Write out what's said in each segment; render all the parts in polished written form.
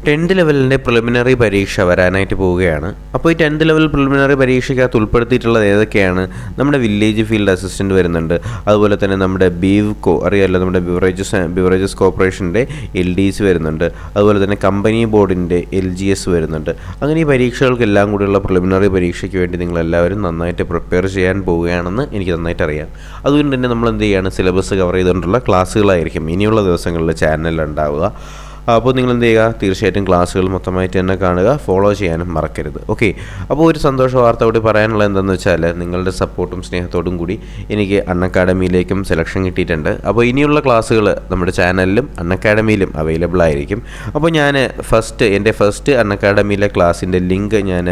10th ലെവലിൻ്റെ preliminary പരീക്ഷ വരാനായിട്ട് പോവുകയാണ്. അപ്പോൾ ഈ 10th ലെവൽ പ്രിലിമിനറി പരീക്ഷയ്ക്കകത്ത് ഉൾപ്പെടുത്തിയിട്ടുള്ളത് ഏതൊക്കെയാണ്? നമ്മുടെ വില്ലേജ് ഫീൽഡ് അസിസ്റ്റൻറ്റ് വരുന്നുണ്ട്, അതുപോലെ തന്നെ നമ്മുടെ ബീവ്കോ അറിയാമല്ലോ, നമ്മുടെ ബിവറേജസ് കോർപ്പറേഷൻ്റെ LDC വരുന്നുണ്ട്, അതുപോലെ തന്നെ കമ്പനി ബോർഡിൻ്റെ LGS വരുന്നുണ്ട്. അങ്ങനെ ഈ പരീക്ഷകൾക്കെല്ലാം കൂടിയുള്ള പ്രിലിമിനറി പരീക്ഷയ്ക്ക് വേണ്ടി നിങ്ങളെല്ലാവരും നന്നായിട്ട് പ്രിപ്പയർ ചെയ്യാൻ പോവുകയാണെന്ന് എനിക്ക് നന്നായിട്ട് അറിയാം. അതുകൊണ്ട് തന്നെ നമ്മൾ എന്ത് ചെയ്യുകയാണ്, സിലബസ് കവർ ചെയ്തുകൊണ്ടുള്ള ക്ലാസ്സുകളായിരിക്കും ഇനിയുള്ള ദിവസങ്ങളിൽ ചാനലിൽ ഉണ്ടാവുക. അപ്പോൾ നിങ്ങൾ എന്ത് ചെയ്യുക, തീർച്ചയായിട്ടും ക്ലാസ്സുകൾ മൊത്തമായിട്ട് തന്നെ കാണുക, ഫോളോ ചെയ്യാനും മറക്കരുത്. ഓക്കെ, അപ്പോൾ ഒരു സന്തോഷ വാർത്ത കൂടി പറയാനുള്ളത് എന്താണെന്ന് വെച്ചാൽ, നിങ്ങളുടെ സപ്പോർട്ടും സ്നേഹത്തോടും കൂടി എനിക്ക് അൺഅക്കാഡമിയിലേക്കും സെലക്ഷൻ കിട്ടിയിട്ടുണ്ട്. അപ്പോൾ ഇനിയുള്ള ക്ലാസ്സുകൾ നമ്മുടെ ചാനലിലും അൺഅക്കാഡമിയിലും അവൈലബിൾ ആയിരിക്കും. അപ്പോൾ ഞാൻ എൻ്റെ ഫസ്റ്റ് അൺഅക്കാഡമിയിലെ ക്ലാസ്സിൻ്റെ ലിങ്ക് ഞാൻ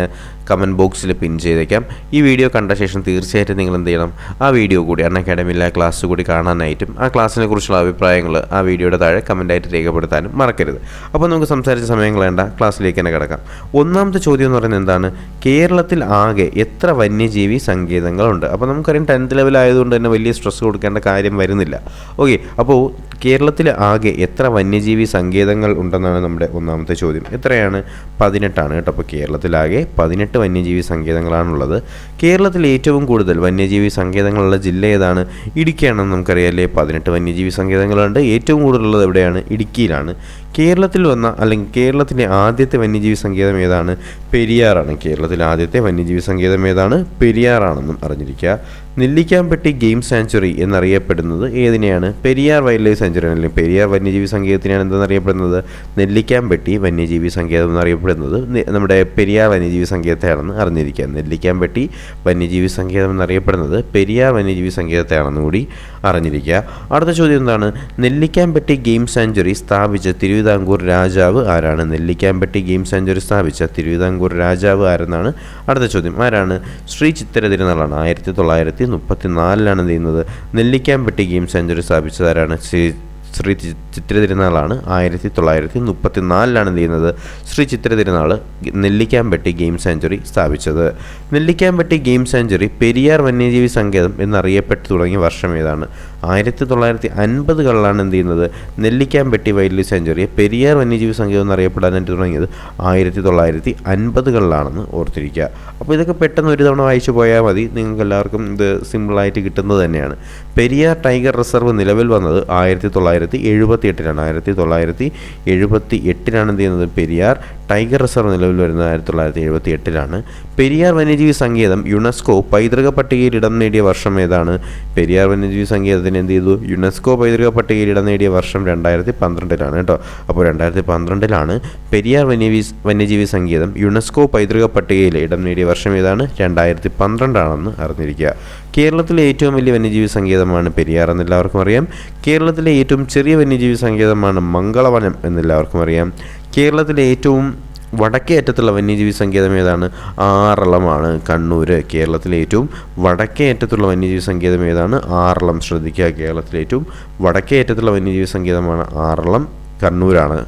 കമൻറ്റ് ബോക്സിൽ പിൻ ചെയ്തേക്കാം. ഈ വീഡിയോ കണ്ട ശേഷം തീർച്ചയായിട്ടും നിങ്ങൾ എന്ത് ചെയ്യണം, ആ വീഡിയോ കൂടി അൺഅക്കാഡമിയിലെ ക്ലാസ് കൂടി കാണാനായിട്ടും ആ ക്ലാസ്സിനെ കുറിച്ചുള്ള അഭിപ്രായങ്ങൾ ആ വീഡിയോയുടെ താഴെ കമൻറ്റായിട്ട് രേഖപ്പെടുത്താനും മറക്കരുത്. അപ്പോൾ നമുക്ക് സംസാരിച്ച സമയം കളയണ്ട, ക്ലാസ്സിലേക്ക് തന്നെ കിടക്കാം. ഒന്നാമത്തെ ചോദ്യം എന്ന് പറയുന്നത് എന്താണ്? കേരളത്തിൽ ആകെ എത്ര വന്യജീവി സങ്കേതങ്ങളുണ്ട്? അപ്പോൾ നമുക്കറിയാം 10th ലെവൽ ആയതുകൊണ്ട് തന്നെ വലിയ സ്ട്രെസ് കൊടുക്കേണ്ട കാര്യം വരുന്നില്ല. ഓക്കെ, അപ്പോൾ കേരളത്തിൽ ആകെ എത്ര വന്യജീവി സങ്കേതങ്ങൾ ഉണ്ടെന്നാണ് നമ്മുടെ ഒന്നാമത്തെ ചോദ്യം. എത്രയാണ്? 18 ആണ് കേട്ടോ. അപ്പോൾ കേരളത്തിലാകെ 18 വന്യജീവി സങ്കേതങ്ങളാണുള്ളത്. കേരളത്തിൽ ഏറ്റവും കൂടുതൽ വന്യജീവി സങ്കേതങ്ങളുള്ള ജില്ല ഏതാണ്? ഇടുക്കിയാണെന്ന് നമുക്കറിയാമല്ലേ. 18 വന്യജീവി സങ്കേതങ്ങളുണ്ട്. ഏറ്റവും കൂടുതലുള്ളത് എവിടെയാണ്? ഇടുക്കിയിലാണ്. കേരളത്തിൽ വന്ന അല്ലെങ്കിൽ കേരളത്തിലെ ആദ്യത്തെ വന്യജീവി സങ്കേതം ഏതാണ്? പെരിയാറാണ്. കേരളത്തിലെ ആദ്യത്തെ വന്യജീവി സങ്കേതം ഏതാണ്? പെരിയാറാണെന്നും അറിഞ്ഞിരിക്കുക. നെല്ലിക്കാമ്പട്ടി ഗെയിം സാങ്ച്വറി എന്നറിയപ്പെടുന്നത് ഏതിനെയാണ്? പെരിയാർ വൈൽഡ് ലൈഫ് സാങ്ച്വറി അല്ലെങ്കിൽ പെരിയാർ വന്യജീവി സങ്കേതത്തിനാണ് എന്തെന്നറിയപ്പെടുന്നത്? നെല്ലിക്കാമ്പട്ടി വന്യജീവി സങ്കേതം എന്നറിയപ്പെടുന്നത് നമ്മുടെ പെരിയാർ വന്യജീവി സങ്കേതത്തെയാണെന്ന് അറിഞ്ഞിരിക്കുക. നെല്ലിക്കാമ്പട്ടി വന്യജീവി സങ്കേതം എന്നറിയപ്പെടുന്നത് പെരിയാർ വന്യജീവി സങ്കേതത്തെയാണെന്ന് കൂടി അറിഞ്ഞിരിക്കുക. അടുത്ത ചോദ്യം എന്താണ്? നെല്ലിക്കാമ്പട്ടി ഗെയിം സാങ്ച്വറി സ്ഥാപിച്ച തിരുവിതാംകൂർ രാജാവ് ആരാണ്? നെല്ലിക്കാമ്പട്ടി ഗെയിം സാങ്ച്വറി സ്ഥാപിച്ച തിരുവിതാംകൂർ രാജാവ് ആരെന്നാണ് അടുത്ത ചോദ്യം. ആരാണ്? ശ്രീ ചിത്തിര തിരുനാളാണ്. 1934 ചെയ്യുന്നത്. നെല്ലിക്കാമ്പട്ടി ഗെയിം സാങ്ച്വറി സ്ഥാപിച്ചതാരാണ്? ശ്രീ ചിത്തിര തിരുനാളാണ്. 1934 ചെയ്യുന്നത്. ശ്രീ ചിത്തിര തിരുനാൾ നെല്ലിക്കാമ്പട്ടി ഗെയിം സാങ്ച്വറി സ്ഥാപിച്ചത്. നെല്ലിക്കാമ്പട്ടി ഗെയിം സാങ്ച്വറി പെരിയാർ വന്യജീവി സങ്കേതം എന്നറിയപ്പെട്ടു തുടങ്ങിയ വർഷം ഏതാണ്? 1950കളിലാണ് ചെയ്യുന്നത്. നെല്ലിക്കാമ്പട്ടി വൈൽഡ് ലൈഫ് സാങ്ച്വറിയെ പെരിയാർ വന്യജീവി സങ്കേതം എന്നറിയപ്പെടാനായിട്ട് തുടങ്ങിയത് 1950കളിലാണെന്ന് ഓർത്തിരിക്കുക. അപ്പോൾ ഇതൊക്കെ പെട്ടെന്ന് ഒരു തവണ വായിച്ചു പോയാൽ മതി, നിങ്ങൾക്ക് എല്ലാവർക്കും ഇത് സിമ്പിളായിട്ട് കിട്ടുന്നത് തന്നെയാണ്. പെരിയാർ ടൈഗർ റിസർവ് നിലവിൽ വന്നത് 1978ലാണ്. 1978ലാണ് ചെയ്യുന്നത് പെരിയാർ ടൈഗർ റിസർവ് നിലവിൽ വരുന്നത് 1978ലാണ്. പെരിയാർ വന്യജീവി സങ്കേതം യുനെസ്കോ പൈതൃക പട്ടികയിൽ ഇടം നേടിയ വർഷം ഏതാണ്? പെരിയാർ വന്യജീവി സങ്കേതത്തിന് എന്ത് ചെയ്തു? യുനെസ്കോ പൈതൃക പട്ടികയിൽ ഇടം നേടിയ വർഷം 2012ലാണ് കേട്ടോ. അപ്പോൾ 2012ലാണ് പെരിയാർ വന്യജീവി സങ്കേതം യുനെസ്കോ പൈതൃക പട്ടികയിൽ ഇടം നേടിയ വർഷം ഏതാണ്? 2012 അറിഞ്ഞിരിക്കുക. കേരളത്തിലെ ഏറ്റവും വലിയ വന്യജീവി സങ്കേതമാണ് പെരിയാർ എന്നെല്ലാവർക്കും അറിയാം. കേരളത്തിലെ ഏറ്റവും ചെറിയ വന്യജീവി സങ്കേതമാണ് മംഗളവനം എന്നെല്ലാവർക്കും അറിയാം. കേരളത്തിലെ ഏറ്റവും വടക്കേ അറ്റത്തുള്ള വന്യജീവി സങ്കേതം ഏതാണ്? ആറളമാണ്, കണ്ണൂർ. കേരളത്തിലെ ഏറ്റവും വടക്കേ അറ്റത്തുള്ള വന്യജീവി സങ്കേതം ഏതാണ്? ആറളം. ശ്രദ്ധിക്കുക, കേരളത്തിലെ ഏറ്റവും വടക്കേ അറ്റത്തുള്ള വന്യജീവി സങ്കേതമാണ് ആറളം, കണ്ണൂരാണ്.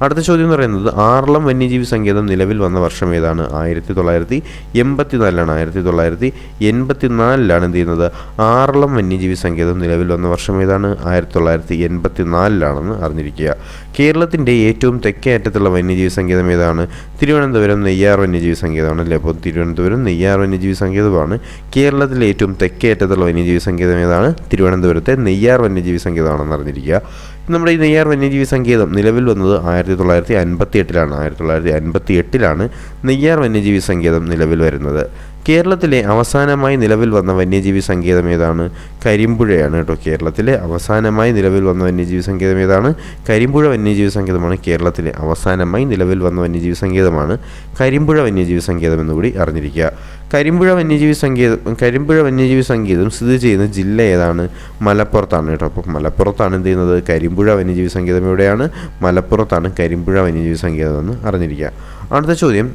അടുത്ത ചോദ്യം എന്ന് പറയുന്നത്, ആറളം വന്യജീവി സങ്കേതം നിലവിൽ വന്ന വർഷം ഏതാണ്? 1984ലാണ്. 1984 എന്ത് ചെയ്യുന്നത്? ആറളം വന്യജീവി സങ്കേതം നിലവിൽ വന്ന വർഷം ഏതാണ്? 1984 അറിഞ്ഞിരിക്കുക. കേരളത്തിൻ്റെ ഏറ്റവും തെക്കേ അറ്റത്തുള്ള വന്യജീവി സങ്കേതം ഏതാണ്? തിരുവനന്തപുരം നെയ്യാർ വന്യജീവി സങ്കേതമാണ് അല്ലേ. അപ്പോൾ തിരുവനന്തപുരം നെയ്യാർ വന്യജീവി സങ്കേതമാണ്. കേരളത്തിലെ ഏറ്റവും തെക്കേ അറ്റത്തുള്ള വന്യജീവി സങ്കേതം ഏതാണ്? തിരുവനന്തപുരത്തെ നെയ്യാർ വന്യജീവി സങ്കേതമാണെന്ന് അറിഞ്ഞിരിക്കുക. നമ്മുടെ ഈ നെയ്യാർ വന്യജീവി സങ്കേതം നിലവിൽ വന്നത് 1958ലാണ്. 1958ലാണ് നെയ്യാർ വന്യജീവി സങ്കേതം നിലവിൽ വരുന്നത്. കേരളത്തിലെ അവസാനമായി നിലവിൽ വന്ന വന്യജീവി സങ്കേതം ഏതാണ്? കരിമ്പുഴയാണ് കേട്ടോ. കേരളത്തിലെ അവസാനമായി നിലവിൽ വന്ന വന്യജീവി സങ്കേതം ഏതാണ്? കരിമ്പുഴ വന്യജീവി സങ്കേതമാണ്. കേരളത്തിലെ അവസാനമായി നിലവിൽ വന്ന വന്യജീവി സങ്കേതമാണ് കരിമ്പുഴ വന്യജീവി സങ്കേതം എന്നുകൂടി അറിഞ്ഞിരിക്കുക. കരിമ്പുഴ വന്യജീവി സങ്കേതം സ്ഥിതി ചെയ്യുന്ന ജില്ല ഏതാണ്? മലപ്പുറത്താണ് കേട്ടോ. അപ്പോൾ മലപ്പുറത്താണ് എന്ത് ചെയ്യുന്നത്? കരിമ്പുഴ വന്യജീവി സങ്കേതം എവിടെയാണ്? മലപ്പുറത്താണ് കരിമ്പുഴ വന്യജീവി സങ്കേതം എന്ന് അറിഞ്ഞിരിക്കുക. അടുത്ത ചോദ്യം,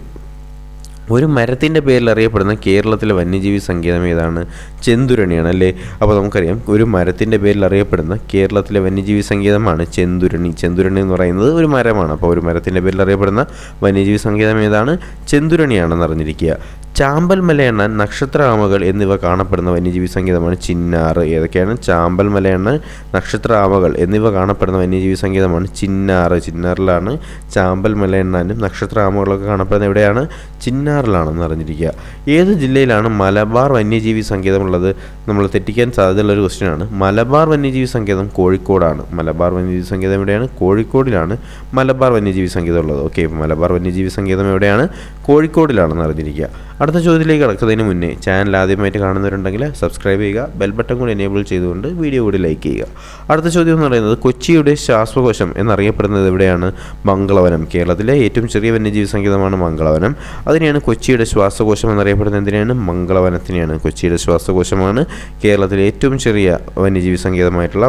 ഒരു മരത്തിൻ്റെ പേരിൽ അറിയപ്പെടുന്ന കേരളത്തിലെ വന്യജീവി സങ്കേതം ഏതാണ്? ചെന്തുരണിയാണ് അല്ലേ. അപ്പോൾ നമുക്കറിയാം, ഒരു മരത്തിൻ്റെ പേരിൽ അറിയപ്പെടുന്ന കേരളത്തിലെ വന്യജീവി സങ്കേതമാണ് ചെന്തുരണി. ചെന്തുരണി എന്ന് പറയുന്നത് ഒരു മരമാണ്. അപ്പോൾ ഒരു മരത്തിൻ്റെ പേരിൽ അറിയപ്പെടുന്ന വന്യജീവി സങ്കേതം ഏതാണ്? ചെന്തുരണിയാണെന്ന് അറിഞ്ഞിരിക്കുക. ചാമ്പൽ മലയണ്ണാൻ, നക്ഷത്രാമകൾ എന്നിവ കാണപ്പെടുന്ന വന്യജീവി സങ്കേതമാണ് ചിന്നാർ. ഏതൊക്കെയാണ്? ചാമ്പൽ മലയണ്ണാൻ, നക്ഷത്രാമകൾ എന്നിവ കാണപ്പെടുന്ന വന്യജീവി സങ്കേതമാണ് ചിന്നാർ. ചിന്നാറിലാണ് ചാമ്പൽ മലയണ്ണാനും നക്ഷത്രാമകളൊക്കെ കാണപ്പെടുന്നത്. എവിടെയാണ്? ചിന്നാറിലാണെന്ന് അറിഞ്ഞിരിക്കുക. ഏത് ജില്ലയിലാണ് മലബാർ വന്യജീവി സങ്കേതമുള്ളത്? നമ്മൾ തെറ്റിക്കാൻ സാധ്യതയുള്ളൊരു ക്വസ്റ്റ്യനാണ്. മലബാർ വന്യജീവി സങ്കേതം കോഴിക്കോടാണ്. മലബാർ വന്യജീവി സങ്കേതം എവിടെയാണ്? കോഴിക്കോടിലാണ് മലബാർ വന്യജീവി സങ്കേതം ഉള്ളത്. ഓക്കെ, മലബാർ വന്യജീവി സങ്കേതം എവിടെയാണ്? കോഴിക്കോടിലാണെന്ന് അറിഞ്ഞിരിക്കുക. അടുത്ത ചോദ്യത്തിലേക്ക് കടക്കുന്നതിന് മുന്നേ ചാനൽ ആദ്യമായിട്ട് കാണുന്നവരുണ്ടെങ്കിൽ സബ്സ്ക്രൈബ് ചെയ്യുക, ബെൽ ബട്ടൺ കൂടി എനേബിൾ ചെയ്തുകൊണ്ട് വീഡിയോ കൂടി ലൈക്ക് ചെയ്യുക. അടുത്ത ചോദ്യം എന്ന് പറയുന്നത് കൊച്ചിയുടെ ശ്വാസകോശം എന്നറിയപ്പെടുന്നത് എവിടെയാണ്? മംഗളവനം. കേരളത്തിലെ ഏറ്റവും ചെറിയ വന്യജീവി സങ്കേതമാണ് മംഗളവനം. അതിനെയാണ് കൊച്ചിയുടെ ശ്വാസകോശം എന്നറിയപ്പെടുന്നത്. എന്തിനാണ്? മംഗളവനത്തിനെയാണ്. കൊച്ചിയുടെ ശ്വാസകോശമാണ് കേരളത്തിലെ ഏറ്റവും ചെറിയ വന്യജീവി സങ്കേതമായിട്ടുള്ള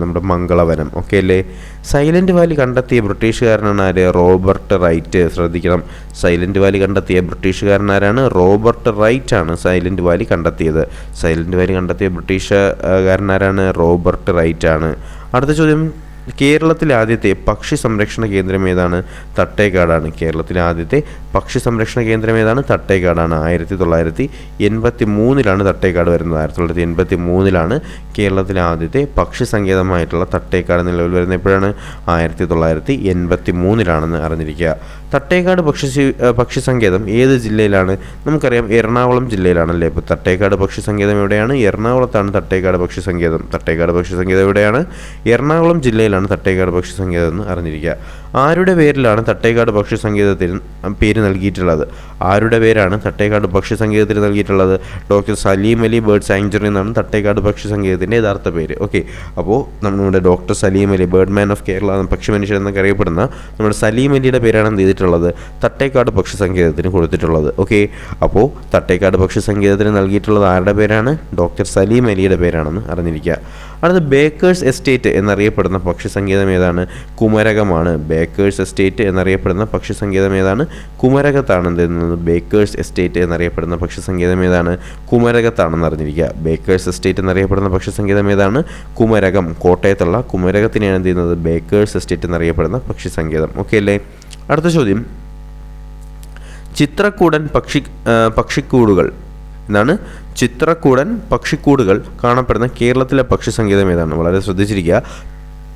നമ്മുടെ മംഗളവനം. ഓക്കെ അല്ലേ? സൈലന്റ് വാലി കണ്ടെത്തിയ ബ്രിട്ടീഷുകാരനാണ് ആര്? Robert Wright. ശ്രദ്ധിക്കണം, സൈലന്റ് വാലി കണ്ടെത്തിയ ബ്രിട്ടീഷുകാരനാരാണ്? റോബർട്ട് റൈറ്റ് ആണ് സൈലന്റ് വാലി കണ്ടെത്തിയത്. സൈലന്റ് വാലി കണ്ടെത്തിയ ബ്രിട്ടീഷുകാരനാരാണ്? റോബർട്ട് റൈറ്റ് ആണ്. അടുത്ത ചോദ്യം, കേരളത്തിലെ ആദ്യത്തെ പക്ഷി സംരക്ഷണ കേന്ദ്രം ഏതാണ്? തട്ടേക്കാടാണ്. കേരളത്തിലെ ആദ്യത്തെ പക്ഷി സംരക്ഷണ കേന്ദ്രം ഏതാണ്? തട്ടേക്കാടാണ്. 1983 തട്ടേക്കാട് വരുന്നത്. 1983 കേരളത്തിലെ ആദ്യത്തെ പക്ഷി സങ്കേതമായിട്ടുള്ള തട്ടേക്കാട് നിലവിൽ വരുന്നത്. എപ്പോഴാണ്? 1983 അറിഞ്ഞിരിക്കുക. തട്ടേക്കാട് പക്ഷി സങ്കേതം ഏത് ജില്ലയിലാണ്? നമുക്കറിയാം എറണാകുളം ജില്ലയിലാണല്ലേ. ഇപ്പോൾ തട്ടേക്കാട് പക്ഷി സങ്കേതം എവിടെയാണ്? എറണാകുളത്താണ് തട്ടേക്കാട് പക്ഷി സങ്കേതം. തട്ടേക്കാട് പക്ഷി സങ്കേതം എവിടെയാണ്? എറണാകുളം ജില്ലയിലാണ് തട്ടേക്കാട് പക്ഷി സങ്കേതം എന്ന് അറിഞ്ഞിരിക്കുക. ആരുടെ പേരിലാണ് തട്ടേക്കാട് പക്ഷി സങ്കേതത്തിന് പേര് നൽകിയിട്ടുള്ളത്? ആരുടെ പേരാണ് തട്ടേക്കാട് പക്ഷി സങ്കേതത്തിന് നൽകിയിട്ടുള്ളത്? Doctor Salim Ali bird sanctuary എന്നാണ് തട്ടേക്കാട് പക്ഷി സങ്കേതത്തിൻ്റെ യഥാർത്ഥ പേര്. ഓക്കെ, അപ്പോൾ നമ്മുടെ doctor Salim Ali, bird man of Kerala, പക്ഷി മനുഷ്യൻ എന്നൊക്കെ അറിയപ്പെടുന്ന നമ്മുടെ സലീം അലിയുടെ പേരാണ് എന്ത് ചെയ്തിട്ടുള്ളത്? തട്ടേക്കാട് പക്ഷി സങ്കേതത്തിന് കൊടുത്തിട്ടുള്ളത്. ഓക്കെ, അപ്പോൾ തട്ടേക്കാട് പക്ഷി സങ്കേതത്തിന് നൽകിയിട്ടുള്ളത് ആരുടെ പേരാണ്? ഡോക്ടർ സലീം അലിയുടെ പേരാണെന്ന് അറിഞ്ഞിരിക്കുക. അടുത്ത ബേക്കേഴ്സ് എസ്റ്റേറ്റ് എന്നറിയപ്പെടുന്ന പക്ഷി സങ്കേതം ഏതാണ്? കുമരകമാണ്. ബേക്കേഴ്സ് എസ്റ്റേറ്റ് എന്നറിയപ്പെടുന്ന പക്ഷി സങ്കേതം ഏതാണ്? കുമരകത്താണ്. എന്തെന്നത്? ബേക്കേഴ്സ് എസ്റ്റേറ്റ് എന്നറിയപ്പെടുന്ന പക്ഷി സങ്കേതം ഏതാണ്? കുമരകത്താണെന്ന് അറിഞ്ഞിരിക്കുക. ബേക്കേഴ്സ് എസ്റ്റേറ്റ് എന്നറിയപ്പെടുന്ന പക്ഷി സങ്കേതം ഏതാണ്? കുമരകം. കോട്ടയത്തുള്ള കുമരകത്തിനെയാണ് എന്ത് ചെയ്യുന്നത്? ബേക്കേഴ്സ് എസ്റ്റേറ്റ് എന്നറിയപ്പെടുന്ന പക്ഷി സങ്കേതം. ഓക്കെ അല്ലേ? അടുത്ത ചോദ്യം, ചിത്രക്കൂടൻ പക്ഷിക്കൂടുകൾ എന്നാണ്. ചിത്രക്കൂടൻ പക്ഷിക്കൂടുകൾ കാണപ്പെടുന്ന കേരളത്തിലെ പക്ഷി സങ്കേതം ഏതാണ്? വളരെ ശ്രദ്ധിച്ചിരിക്കുക.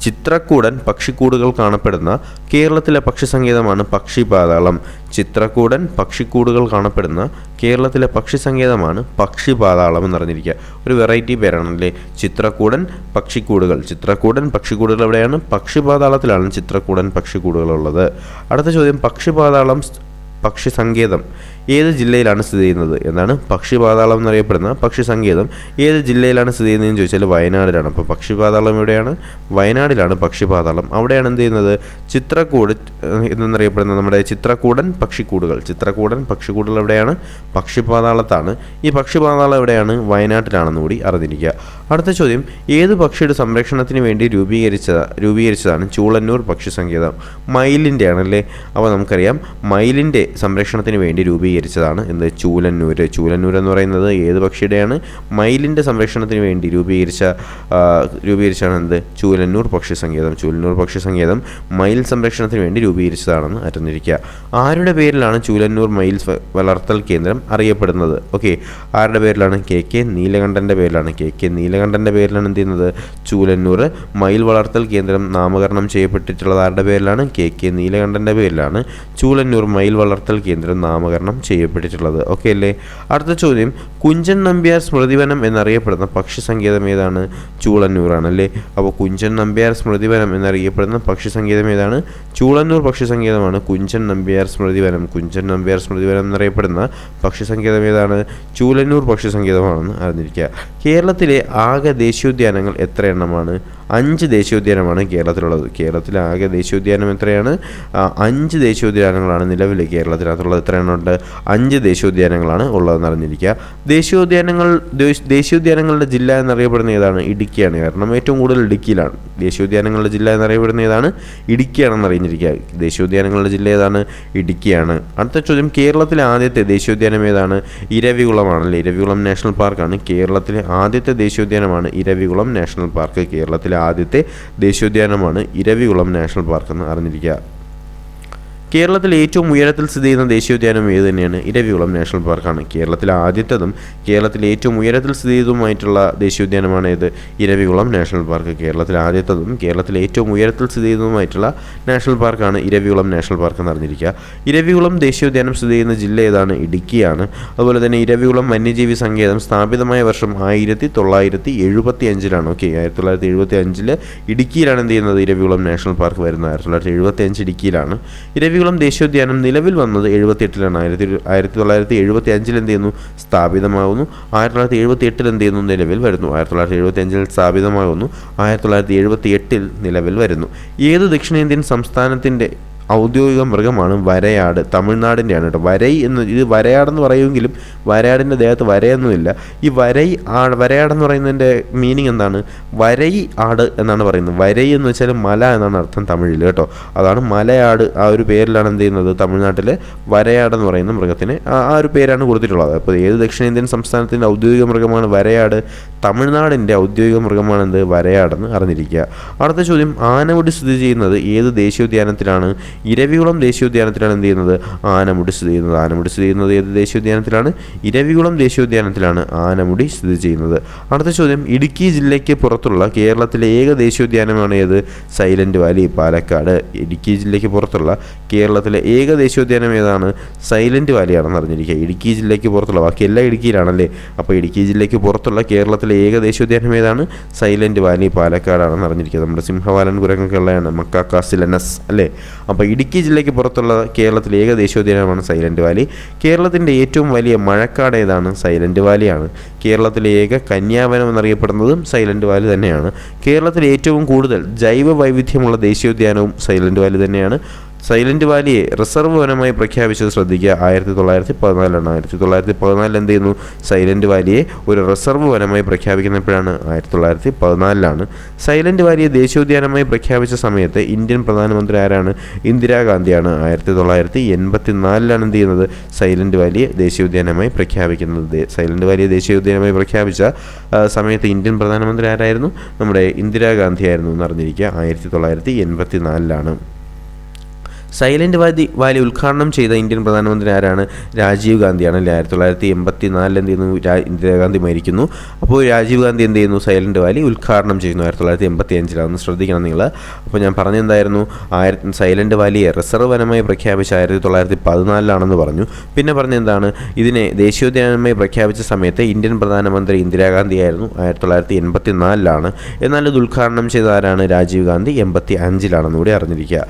ചിത്രക്കൂടൻ പക്ഷിക്കൂടുകൾ കാണപ്പെടുന്ന കേരളത്തിലെ പക്ഷി സങ്കേതമാണ് പക്ഷിപാതാളം. ചിത്രക്കൂടൻ പക്ഷിക്കൂടുകൾ കാണപ്പെടുന്ന കേരളത്തിലെ പക്ഷി സങ്കേതമാണ് പക്ഷിപാതാളം എന്നറിഞ്ഞിരിക്കുക. ഒരു വെറൈറ്റി പേരാണല്ലേ, ചിത്രക്കൂടൻ പക്ഷിക്കൂടുകൾ. ചിത്രക്കൂടൻ പക്ഷിക്കൂടുകൾ എവിടെയാണ്? പക്ഷിപാതാളത്തിലാണ് ചിത്രക്കൂടൻ പക്ഷിക്കൂടുകളുള്ളത്. അടുത്ത ചോദ്യം, പക്ഷിപാതാളം പക്ഷി സങ്കേതം ഏത് ജില്ലയിലാണ് സ്ഥിതി ചെയ്യുന്നത്? എന്നാണ് പക്ഷിപാതാളം എന്നറിയപ്പെടുന്ന പക്ഷി സങ്കേതം ഏത് ജില്ലയിലാണ് സ്ഥിതി ചെയ്യുന്നതെന്ന് ചോദിച്ചാൽ വയനാടിലാണ്. അപ്പോൾ പക്ഷിപാതാളം എവിടെയാണ്? വയനാടിലാണ് പക്ഷിപാതാളം. അവിടെയാണ് എന്ത് ചെയ്യുന്നത്? ചിത്രക്കൂട് എന്നറിയപ്പെടുന്ന നമ്മുടെ ചിത്രക്കൂടൻ പക്ഷിക്കൂടുകൾ. ചിത്രക്കൂടൻ പക്ഷിക്കൂടുകൾ എവിടെയാണ്? പക്ഷിപാതാളത്താണ്. ഈ പക്ഷിപാതാളം എവിടെയാണ്? വയനാട്ടിലാണെന്ന് കൂടി അറിഞ്ഞിരിക്കുക. അടുത്ത ചോദ്യം, ഏത് പക്ഷിയുടെ സംരക്ഷണത്തിന് വേണ്ടി രൂപീകരിച്ചതാണ് ചൂളന്നൂർ പക്ഷി സങ്കേതം? മയിലിൻ്റെ ആണല്ലേ. അപ്പോൾ നമുക്കറിയാം മയിലിൻ്റെ സംരക്ഷണത്തിന് വേണ്ടി രൂപീകരിച്ചതാണ് എന്ത്? ചൂലന്നൂർ. ചൂലന്നൂർ എന്ന് പറയുന്നത് ഏത് പക്ഷിയുടെയാണ്? മയിലിൻ്റെ സംരക്ഷണത്തിന് വേണ്ടി രൂപീകരിച്ചാണ് എന്ത്? ചൂലന്നൂർ പക്ഷി സങ്കേതം. ചൂലന്നൂർ പക്ഷി സങ്കേതം മയിൽ സംരക്ഷണത്തിന് വേണ്ടി രൂപീകരിച്ചതാണെന്ന് അറിഞ്ഞിരിക്കുക. ആരുടെ പേരിലാണ് ചൂലന്നൂർ മയിൽ വളർത്തൽ കേന്ദ്രം അറിയപ്പെടുന്നത്? ഓക്കെ, ആരുടെ പേരിലാണ്? KK നീലകണ്ഠൻ്റെ പേരിലാണ്. KK നീലകണ്ഠൻ്റെ പേരിലാണ് എന്ത് ചെയ്യുന്നത്? ചൂലന്നൂർ മയിൽ വളർത്തൽ കേന്ദ്രം നാമകരണം ചെയ്യപ്പെട്ടിട്ടുള്ളത് ആരുടെ പേരിലാണ്? KK നീലകണ്ഠൻ്റെ പേരിലാണ് ചൂലന്നൂർ മയിൽ വളർത്തൽ കേന്ദ്രം നാമകരണം ചെയ്യപ്പെട്ടിട്ടുള്ളത്. ഓക്കെ അല്ലേ? അടുത്ത ചോദ്യം, കുഞ്ചൻ നമ്പ്യാർ സ്മൃതിവനം എന്നറിയപ്പെടുന്ന പക്ഷി സങ്കേതം ഏതാണ്? ചൂളന്നൂറാണ് അല്ലേ. അപ്പോൾ കുഞ്ചൻ നമ്പ്യാർ സ്മൃതിവനം എന്നറിയപ്പെടുന്ന പക്ഷി സങ്കേതം ഏതാണ്? ചൂളന്നൂർ പക്ഷി സങ്കേതമാണ് കുഞ്ചൻ നമ്പ്യാർ സ്മൃതിവനം. കുഞ്ചൻ നമ്പ്യാർ സ്മൃതിവനം എന്നറിയപ്പെടുന്ന പക്ഷി സങ്കേതം ഏതാണ്? ചൂലന്നൂർ പക്ഷി സങ്കേതമാണെന്ന് അറിഞ്ഞിരിക്കുക. കേരളത്തിലെ ആകെ ദേശീയോദ്യാനങ്ങൾ എത്ര എണ്ണമാണ്? 5 ദേശീയോദ്യാനമാണ് കേരളത്തിലുള്ളത്. കേരളത്തിലെ ആകെ ദേശീയോദ്യാനം എത്രയാണ്? 5 ദേശീയോദ്യാനങ്ങളാണ് നിലവിൽ കേരളത്തിനകത്തുള്ളത്. എത്ര എണ്ണമുണ്ട്? 5 ദേശീയോദ്യാനങ്ങളാണ് ഉള്ളതെന്ന് അറിഞ്ഞിരിക്കുക. ദേശീയോദ്യാനങ്ങളുടെ ജില്ല എന്നറിയപ്പെടുന്ന ഏതാണ്? ഇടുക്കിയാണ്. കാരണം ഏറ്റവും കൂടുതൽ ഇടുക്കിയിലാണ്. ദേശീയോദ്യാനങ്ങളുടെ ജില്ല എന്നറിയപ്പെടുന്ന ഏതാണ്? ഇടുക്കിയാണെന്ന് അറിഞ്ഞിരിക്കുക. ദേശീയോദ്യാനങ്ങളുടെ ജില്ല ഏതാണ്? ഇടുക്കിയാണ്. അടുത്ത ചോദ്യം, കേരളത്തിലെ ആദ്യത്തെ ദേശീയോദ്യാനം ഏതാണ്? ഇരവികുളമാണല്ലേ. ഇരവികുളം നാഷണൽ പാർക്കാണ് കേരളത്തിലെ ആദ്യത്തെ ദേശീയോദ്യാനമാണ് ഇരവികുളം നാഷണൽ പാർക്ക്. കേരളത്തിലെ ആദ്യത്തെ ദേശീയോദ്യാനമാണ് ഇരവികുളം നാഷണൽ പാർക്ക് എന്ന് അറിഞ്ഞിരിക്കുക. കേരളത്തിൽ ഏറ്റവും ഉയരത്തിൽ സ്ഥിതി ചെയ്യുന്ന ദേശീയോദ്യാനം ഏത് തന്നെയാണ്? ഇരവികുളം നാഷണൽ പാർക്കാണ്. കേരളത്തിലെ ആദ്യത്തതും കേരളത്തിലെ ഏറ്റവും ഉയരത്തിൽ സ്ഥിതി ചെയ്തതുമായിട്ടുള്ള ദേശീയോദ്യാനമാണ് ഏത്? Eravikulam national park. കേരളത്തിലെ ആദ്യത്തതും കേരളത്തിലെ ഏറ്റവും ഉയരത്തിൽ സ്ഥിതി ചെയ്തതുമായിട്ടുള്ള നാഷണൽ പാർക്കാണ് ഇരവികുളം നാഷണൽ പാർക്ക് എന്ന് അറിഞ്ഞിരിക്കുക. ഇരവികുളം ദേശീയോദ്യാനം സ്ഥിതി ചെയ്യുന്ന ജില്ല ഏതാണ്? ഇടുക്കിയാണ്. അതുപോലെ തന്നെ ഇരവികുളം വന്യജീവി സങ്കേതം സ്ഥാപിതമായ വർഷം 1975 ഓക്കെ, 1975 ഇടുക്കിയിലാണ് എന്ത് ചെയ്യുന്നത്? ഇരവികുളം നാഷണൽ പാർക്ക് വരുന്നത് 1975 ഇടുക്കിയിലാണ്. ഇരവികുളം ദേശീയോദ്യാനം നിലവിൽ വന്നത് 1978 1975 എന്ത് ചെയ്യുന്നു? സ്ഥാപിതമാകുന്നു. 1978 എന്ത് ചെയ്യുന്നു? നിലവിൽ വരുന്നു. 1975 സ്ഥാപിതമാകുന്നു, 1978 നിലവിൽ വരുന്നു. ഏത് ദക്ഷിണേന്ത്യൻ സംസ്ഥാനത്തിൻ്റെ ഔദ്യോഗിക മൃഗമാണ് വരയാട്? തമിഴ്നാടിൻ്റെയാണ് കേട്ടോ. ഇത് വരയാടെന്ന് പറയുമെങ്കിലും വരയാടിൻ്റെ ദേഹത്ത് വരയൊന്നുമില്ല. ഈ വരയാടെന്ന് പറയുന്നതിൻ്റെ മീനിങ് എന്താണ്? വരൈ ആട് എന്നാണ് പറയുന്നത്. വരൈ എന്ന് വെച്ചാൽ മല എന്നാണ് അർത്ഥം തമിഴിൽ കേട്ടോ. അതാണ് മലയാട്. ആ ഒരു പേരിലാണ് എന്ത് ചെയ്യുന്നത്? തമിഴ്നാട്ടിലെ വരയാടെന്ന് പറയുന്ന മൃഗത്തിന് ആ ഒരു പേരാണ് കൊടുത്തിട്ടുള്ളത്. അപ്പോൾ ഏത് ദക്ഷിണേന്ത്യൻ സംസ്ഥാനത്തിൻ്റെ ഔദ്യോഗിക മൃഗമാണ് വരയാട്? തമിഴ്നാടിൻ്റെ ഔദ്യോഗിക മൃഗമാണ് എന്ത്? വരയാടെന്ന് അറിഞ്ഞിരിക്കുക. അടുത്ത ചോദ്യം, ആനമുടി സ്ഥിതി ചെയ്യുന്നത് ഏത് ദേശീയോദ്യാനത്തിലാണ്? ഇരവികുളം ദേശീയോദ്യാനത്തിലാണ് എന്ത് ചെയ്യുന്നത്? ആനമുടി സ്ഥിതി ചെയ്യുന്നത്. ആനമുടി സ്ഥിതി ചെയ്യുന്നത് ഏത് ദേശീയോദ്യാനത്തിലാണ്? ഇരവികുളം ദേശീയോദ്യാനത്തിലാണ് ആനമുടി സ്ഥിതി ചെയ്യുന്നത്. അടുത്ത ചോദ്യം, ഇടുക്കി ജില്ലയ്ക്ക് പുറത്തുള്ള കേരളത്തിലെ ഏക ദേശീയോദ്യാനമാണ് ഏത്? Silent Valley, Palakkad. ഇടുക്കി ജില്ലയ്ക്ക് പുറത്തുള്ള കേരളത്തിലെ ഏക ദേശീയോദ്യാനം ഏതാണ്? സൈലന്റ് വാലിയാണെന്ന് അറിഞ്ഞിരിക്കുക. ഇടുക്കി ജില്ലയ്ക്ക് പുറത്തുള്ള, ബാക്കി എല്ലാം ഇടുക്കിയിലാണല്ലേ. അപ്പോൾ ഇടുക്കി ജില്ലയ്ക്ക് പുറത്തുള്ള കേരളത്തിലെ ഏക ദേശീയോദ്യാനം ഏതാണ്? സൈലന്റ് വാലി, പാലക്കാടാണെന്ന് അറിഞ്ഞിരിക്കുക. നമ്മുടെ സിംഹവാലൻ കുരങ്ങൊക്കെയുള്ളതാണ് മക്കാക്കാസിലനസ് അല്ലേ. അപ്പോൾ ഇടുക്കി ജില്ലയ്ക്ക് പുറത്തുള്ള കേരളത്തിലെ ഏക ദേശീയോദ്യാനമാണ് സൈലന്റ് വാലി. കേരളത്തിൻ്റെ ഏറ്റവും വലിയ മഴക്കാട് ഏതാണ്? സൈലന്റ് വാലിയാണ്. കേരളത്തിലെ ഏക കന്യാവനം എന്നറിയപ്പെടുന്നതും സൈലന്റ് വാലി തന്നെയാണ്. കേരളത്തിൽ ഏറ്റവും കൂടുതൽ ജൈവ വൈവിധ്യമുള്ള ദേശീയോദ്യാനവും സൈലന്റ് വാലി തന്നെയാണ്. സൈലന്റ് വാലിയെ റിസർവ് വനമായി പ്രഖ്യാപിച്ചത് ശ്രദ്ധിക്കുക, 1914 1914 എന്ത് ചെയ്യുന്നു? സൈലന്റ് വാലിയെ ഒരു റിസർവ് വനമായി പ്രഖ്യാപിക്കുന്നപ്പോഴാണ് 1914. സൈലന്റ് വാലിയെ ദേശീയോദ്യാനമായി പ്രഖ്യാപിച്ച സമയത്ത് ഇന്ത്യൻ പ്രധാനമന്ത്രി ആരാണ്? ഇന്ദിരാഗാന്ധിയാണ്. 1984 എന്ത് ചെയ്യുന്നത്? സൈലന്റ് വാലിയെ ദേശീയോദ്യാനമായി പ്രഖ്യാപിക്കുന്നത്. സൈലന്റ് വാലിയെ ദേശീയോദ്യാനമായി പ്രഖ്യാപിച്ച സമയത്ത് ഇന്ത്യൻ പ്രധാനമന്ത്രി ആരായിരുന്നു? നമ്മുടെ ഇന്ദിരാഗാന്ധി ആയിരുന്നു എന്ന് അറിഞ്ഞിരിക്കുക. 1984. സൈലന്റ് വാലി ഉദ്ഘാടനം ചെയ്ത ഇന്ത്യൻ പ്രധാനമന്ത്രി ആരാണ്? രാജീവ് ഗാന്ധിയാണ് അല്ലേ. 1984 എന്ത് ചെയ്യുന്നു? ഇന്ദിരാഗാന്ധി മരിക്കുന്നു. അപ്പോൾ രാജീവ് ഗാന്ധി എന്ത് ചെയ്യുന്നു? സൈലന്റ് വാലി ഉദ്ഘാടനം ചെയ്യുന്നു 1985. ശ്രദ്ധിക്കണം നിങ്ങൾ. അപ്പോൾ ഞാൻ പറഞ്ഞെന്തായിരുന്നു? സൈലന്റ് വാലിയെ റിസർവ് വനമായി പ്രഖ്യാപിച്ച 1914 പറഞ്ഞു. പിന്നെ പറഞ്ഞെന്താണ്? ഇതിനെ ദേശീയോദ്യാനമായി പ്രഖ്യാപിച്ച സമയത്ത് ഇന്ത്യൻ പ്രധാനമന്ത്രി ഇന്ദിരാഗാന്ധി ആയിരുന്നു. 1984. എന്നാൽ ഇത് ഉദ്ഘാടനം ചെയ്ത ആരാണ്? രാജീവ് ഗാന്ധി 1985 കൂടി അറിഞ്ഞിരിക്കുക.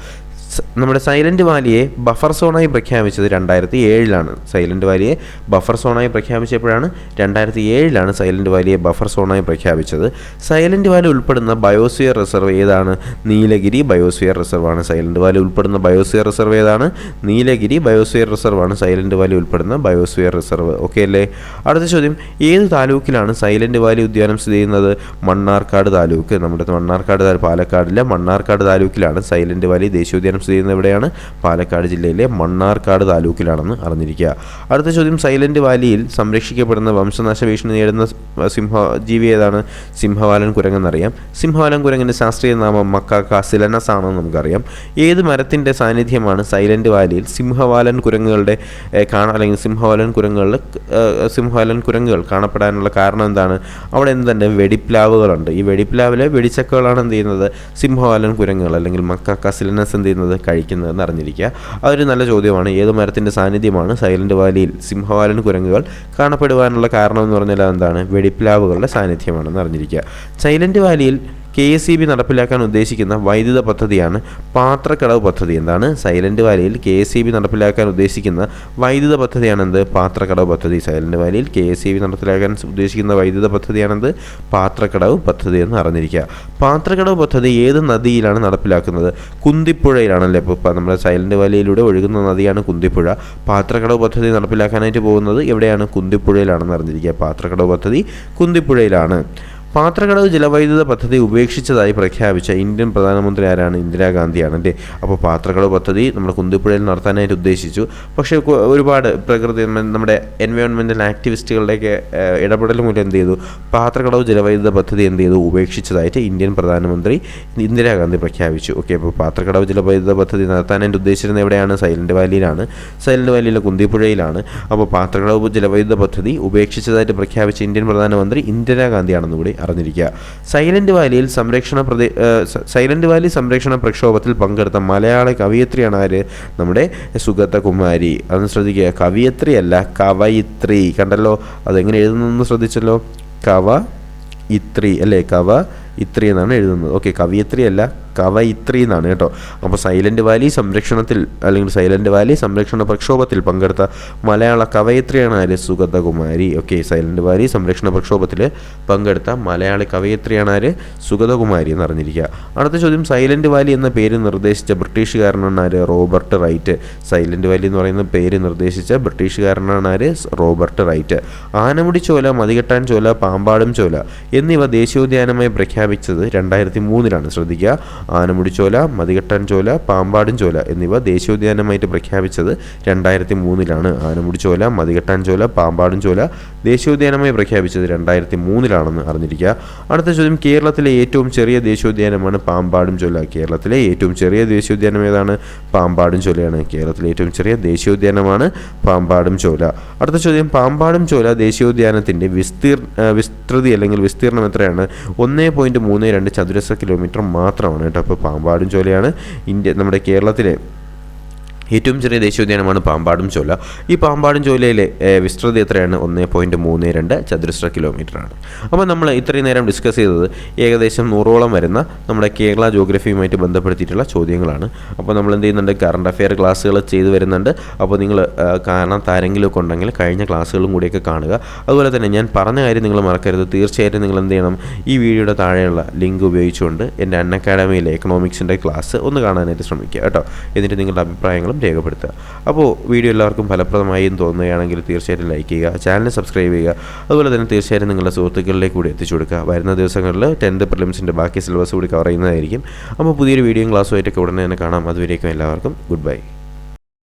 നമ്മുടെ സൈലന്റ് വാലിയെ ബഫർ സോണായി പ്രഖ്യാപിച്ചത് 2007. സൈലന്റ് വാലിയെ ബഫർ സോണായി പ്രഖ്യാപിച്ചപ്പോഴാണ് 2007 സൈലന്റ് വാലിയെ ബഫർ സോണായി പ്രഖ്യാപിച്ചത്. സൈലന്റ് വാലി ഉൾപ്പെടുന്ന ബയോസ്ഫിയർ റിസർവ് ഏതാണ്? നീലഗിരി ബയോസ്ഫിയർ റിസർവാണ്. സൈലന്റ് വാലി ഉൾപ്പെടുന്ന ബയോസ്ഫിയർ റിസർവ് ഏതാണ്? നീലഗിരി ബയോസ്ഫിയർ റിസർവാണ് സൈലന്റ് വാലി ഉൾപ്പെടുന്ന ബയോസ്ഫിയർ റിസർവ്. ഓക്കെ അല്ലേ. അടുത്ത ചോദ്യം, ഏത് താലൂക്കിലാണ് സൈലന്റ് വാലി ഉദ്യാനം സ്ഥിതി ചെയ്യുന്നത്? മണ്ണാർക്കാട് താലൂക്ക്. നമ്മുടെ മണ്ണാർക്കാട് പാലക്കാടിലെ മണ്ണാർക്കാട് താലൂക്കിലാണ് സൈലന്റ് വാലി ദേശീയോദ്യാനം സ്ഥിതി ചെയ്യുന്നത്. എവിടെയാണ്? പാലക്കാട് ജില്ലയിലെ മണ്ണാർക്കാട് താലൂക്കിലാണെന്ന് അറിഞ്ഞിരിക്കുക. അടുത്ത ചോദ്യം, സൈലന്റ് വാലിയിൽ സംരക്ഷിക്കപ്പെടുന്ന വംശനാശ ഭീഷണി നേരിടുന്ന സിംഹജീവി ഏതാണ്? സിംഹവാലൻ കുരങ്ങെന്നറിയാം. സിംഹവാലൻ കുരങ്ങിൻ്റെ ശാസ്ത്രീയ നാമം മക്കാക്കാസിലനസ് ആണെന്ന് നമുക്കറിയാം. ഏത് മരത്തിൻ്റെ സാന്നിധ്യമാണ് സൈലന്റ് വാലിയിൽ സിംഹവാലൻ കുരങ്ങുകളുടെ അല്ലെങ്കിൽ സിംഹവാലൻ കുരങ്ങുകൾ കാണപ്പെടാനുള്ള കാരണം എന്താണ്? അവിടെ എന്തുണ്ട്? വെടിപ്ലാവുകളുണ്ട്. ഈ വെടിപ്ലാവിലെ വെടിച്ചക്കകളാണ് എന്ത് ചെയ്യുന്നത്? സിംഹവാലൻ കുരങ്ങുകൾ അല്ലെങ്കിൽ മക്കാക്കാസിലനസ് എന്ത് ചെയ്യുന്നത്? കഴിക്കുന്നതെന്ന് അറിഞ്ഞിരിക്കുക. അതൊരു നല്ല ചോദ്യമാണ്. ഏത് മരത്തിൻ്റെ സാന്നിധ്യമാണ് സൈലന്റ് വാലിയിൽ സിംഹവാലൻ കുരങ്ങുകൾ കാണപ്പെടുവാനുള്ള കാരണം എന്ന് പറഞ്ഞാൽ എന്താണ്? വെടിപ്ലാവുകളുടെ സാന്നിധ്യമാണെന്ന് അറിഞ്ഞിരിക്കുക. സൈലന്റ് വാലിയിൽ KSEB നടപ്പിലാക്കാൻ ഉദ്ദേശിക്കുന്ന വൈദ്യുത പദ്ധതിയാണ് പാത്രക്കടവ് പദ്ധതി. എന്താണ്? സൈലന്റ് വാലിയിൽ KSEB നടപ്പിലാക്കാൻ ഉദ്ദേശിക്കുന്ന വൈദ്യുത പദ്ധതിയാണെന്ത്? പാത്രക്കടവ് പദ്ധതി. സൈലന്റ് വാലിയിൽ KSEB നടപ്പിലാക്കാൻ ഉദ്ദേശിക്കുന്ന വൈദ്യുത പദ്ധതിയാണെന്ത്? പാത്രക്കടവ് പദ്ധതി എന്ന് അറിഞ്ഞിരിക്കുക. പാത്രക്കടവ് പദ്ധതി ഏത് നദിയിലാണ് നടപ്പിലാക്കുന്നത്? കുന്തിപ്പുഴയിലാണല്ലേ. ഇപ്പോൾ നമ്മുടെ സൈലന്റ് വാലിയിലൂടെ ഒഴുകുന്ന നദിയാണ് കുന്തിപ്പുഴ. പാത്രക്കടവ് പദ്ധതി നടപ്പിലാക്കാനായിട്ട് പോകുന്നത് എവിടെയാണ്? കുന്തിപ്പുഴയിലാണെന്ന് അറിഞ്ഞിരിക്കുക. പാത്രക്കടവ് പദ്ധതി കുന്തിപ്പുഴയിലാണ്. പാത്രക്കടവ് ജലവൈദ്യുത പദ്ധതി ഉപേക്ഷിച്ചതായി പ്രഖ്യാപിച്ച ഇന്ത്യൻ പ്രധാനമന്ത്രി ആരാണ്? ഇന്ദിരാഗാന്ധിയാണ് അല്ലേ. അപ്പോൾ പാത്രക്കടവ് പദ്ധതി നമ്മുടെ കുന്തിപ്പുഴയിൽ നടത്താനായിട്ട് ഉദ്ദേശിച്ചു. പക്ഷേ ഒരുപാട് പ്രകൃതി നമ്മുടെ എൻവയോൺമെൻറ്റൽ ആക്ടിവിസ്റ്റുകളുടെയൊക്കെ ഇടപെടൽ മൂലം എന്ത് ചെയ്തു? പാത്രക്കടവ് ജലവൈദ്യുത പദ്ധതി എന്ത് ചെയ്തു? ഉപേക്ഷിച്ചതായിട്ട് ഇന്ത്യൻ പ്രധാനമന്ത്രി ഇന്ദിരാഗാന്ധി പ്രഖ്യാപിച്ചു. ഓക്കെ, അപ്പോൾ പാത്രക്കടവ് ജലവൈദ്യുത പദ്ധതി നടത്താനായിട്ട് ഉദ്ദേശിച്ചിരുന്നത് എവിടെയാണ്? സൈലന്റ് വാലിയിലാണ്. സൈലന്റ് വാലിയിലെ കുന്തിപ്പുഴയിലാണ്. അപ്പോൾ പാത്രക്കടവ് ജലവൈദ്യുത പദ്ധതി ഉപേക്ഷിച്ചതായിട്ട് പ്രഖ്യാപിച്ച ഇന്ത്യൻ പ്രധാനമന്ത്രി ഇന്ദിരാഗാന്ധിയാണെന്ന് കൂടി അറിഞ്ഞിരിക്കുക. സൈലന്റ് വാലി സംരക്ഷണ പ്രക്ഷോഭത്തിൽ പങ്കെടുത്ത മലയാള കവയിത്രിയാണ് ആര്? നമ്മുടെ സുഗത കുമാരി. അതൊന്ന് ശ്രദ്ധിക്കുക, കവിയത്രിയല്ല കവയിത്രി. കണ്ടല്ലോ, അതെങ്ങനെ എഴുതുന്നതെന്ന് ശ്രദ്ധിച്ചല്ലോ. കവയിത്രി അല്ലേ, കവയിത്രി എന്നാണ് എഴുതുന്നത്. ഓക്കെ, കവിയത്രി അല്ല കവയിത്രി എന്നാണ് കേട്ടോ. അപ്പോൾ സൈലന്റ് വാലി സംരക്ഷണത്തിൽ അല്ലെങ്കിൽ സൈലന്റ് വാലി സംരക്ഷണ പ്രക്ഷോഭത്തിൽ പങ്കെടുത്ത മലയാള കവയിത്രിയാണ് ആര്? സുഗതകുമാരി. ഓക്കെ, സൈലന്റ് വാലി സംരക്ഷണ പ്രക്ഷോഭത്തിൽ പങ്കെടുത്ത മലയാളി കവയിത്രിയാണ് ആര്? സുഗതകുമാരി എന്ന് അറിഞ്ഞിരിക്കുക. അടുത്ത ചോദ്യം, സൈലന്റ് വാലി എന്ന പേര് നിർദ്ദേശിച്ച ബ്രിട്ടീഷുകാരനാണ് ആര്? Robert right. സൈലന്റ് വാലി എന്ന് പറയുന്ന പേര് നിർദ്ദേശിച്ച ബ്രിട്ടീഷുകാരനാണ് ആര്? Robert Wright. ആനമുടി ചോല, മതികെട്ടാൻ ചോല, പാമ്പാടും ചോല എന്നിവ ദേശീയോദ്യാനമായി പ്രഖ്യാപിച്ചത് 2003 ശ്രദ്ധിക്കുക. ആനമുടിച്ചോല, മതികെട്ടാൻ ചോല, പാമ്പാടും ചോല എന്നിവ ദേശീയോദ്യാനമായിട്ട് പ്രഖ്യാപിച്ചത് 2003 ആനമുടിച്ചോല, മതികെട്ടാൻ ചോല, പാമ്പാടും ചോല ദേശീയോദ്യാനമായി പ്രഖ്യാപിച്ചത് 2003 അറിഞ്ഞിരിക്കുക. അടുത്ത ചോദ്യം, കേരളത്തിലെ ഏറ്റവും ചെറിയ ദേശീയോദ്യാനമാണ് പാമ്പാടും ചോല. കേരളത്തിലെ ഏറ്റവും ചെറിയ ദേശീയോദ്യാനം ഏതാണ്? പാമ്പാടും ചോലയാണ്. കേരളത്തിലെ ഏറ്റവും ചെറിയ ദേശീയോദ്യാനമാണ് പാമ്പാടും ചോല. അടുത്ത ചോദ്യം, പാമ്പാടും ചോല ദേശീയോദ്യാനത്തിൻ്റെ വിസ്തൃതി അല്ലെങ്കിൽ വിസ്തീർണം എത്രയാണ്? 1.32 ചതുരശ്ര കിലോമീറ്റർ മാത്രമാണ് കേട്ടോ. അപ്പോൾ പാമ്പാടും ചോലയാണ് നമ്മുടെ കേരളത്തിലെ ഏറ്റവും ചെറിയ ദേശീയോദ്യാനമാണ് പാമ്പാടും ചോല. ഈ പാമ്പാടും ചോലയിലെ വിസ്തൃതി എത്രയാണ്? 1.32 ചതുരശ്ര കിലോമീറ്ററാണ്. അപ്പോൾ നമ്മൾ ഇത്രയും നേരം ഡിസ്കസ് ചെയ്തത് ഏകദേശം 100ഓളം വരുന്ന നമ്മുടെ കേരള ജോഗ്രഫിയുമായിട്ട് ബന്ധപ്പെടുത്തിയിട്ടുള്ള ചോദ്യങ്ങളാണ്. അപ്പോൾ നമ്മൾ എന്ത് ചെയ്യുന്നുണ്ട്? കറണ്ട് അഫെയർ ക്ലാസ്സുകൾ ചെയ്തു വരുന്നുണ്ട്. അപ്പോൾ നിങ്ങൾ ആരെങ്കിലുമൊക്കെ ഉണ്ടെങ്കിൽ കഴിഞ്ഞ ക്ലാസ്സുകളും കൂടിയൊക്കെ കാണുക. അതുപോലെ തന്നെ ഞാൻ പറഞ്ഞ കാര്യം നിങ്ങൾ മറക്കരുത്. തീർച്ചയായിട്ടും നിങ്ങൾ എന്ത് ചെയ്യണം? ഈ വീഡിയോയുടെ താഴെയുള്ള ലിങ്ക് ഉപയോഗിച്ചുകൊണ്ട് എൻ്റെ അൺഅക്കാഡമിയിലെ എക്കണോമിക്സിൻ്റെ ക്ലാസ് ഒന്ന് കാണാനായിട്ട് ശ്രമിക്കുക കേട്ടോ. എന്നിട്ട് നിങ്ങളുടെ അഭിപ്രായങ്ങളും രേഖപ്പെടുത്തുക. അപ്പോൾ വീഡിയോ എല്ലാവർക്കും ഫലപ്രദമായി എന്ന് തോന്നുകയാണെങ്കിൽ തീർച്ചയായിട്ടും ലൈക്ക് ചെയ്യുക, ചാനൽ സബ്സ്ക്രൈബ് ചെയ്യുക. അതുപോലെ തന്നെ തീർച്ചയായിട്ടും നിങ്ങളുടെ സുഹൃത്തുക്കളിലേക്ക് കൂടി എത്തിച്ചു കൊടുക്കുക. വരുന്ന ദിവസങ്ങളിൽ 10th പ്രിലിംസിൻ്റെ ബാക്കി സിലബസ് കൂടി കവർ ചെയ്യുന്നതായിരിക്കും. അപ്പോൾ പുതിയൊരു വീഡിയോയും ക്ലാസ്സുമായിട്ടൊക്കെ ഉടനെ തന്നെ കാണാം. അതുവരേക്കും എല്ലാവർക്കും ഗുഡ് ബൈ.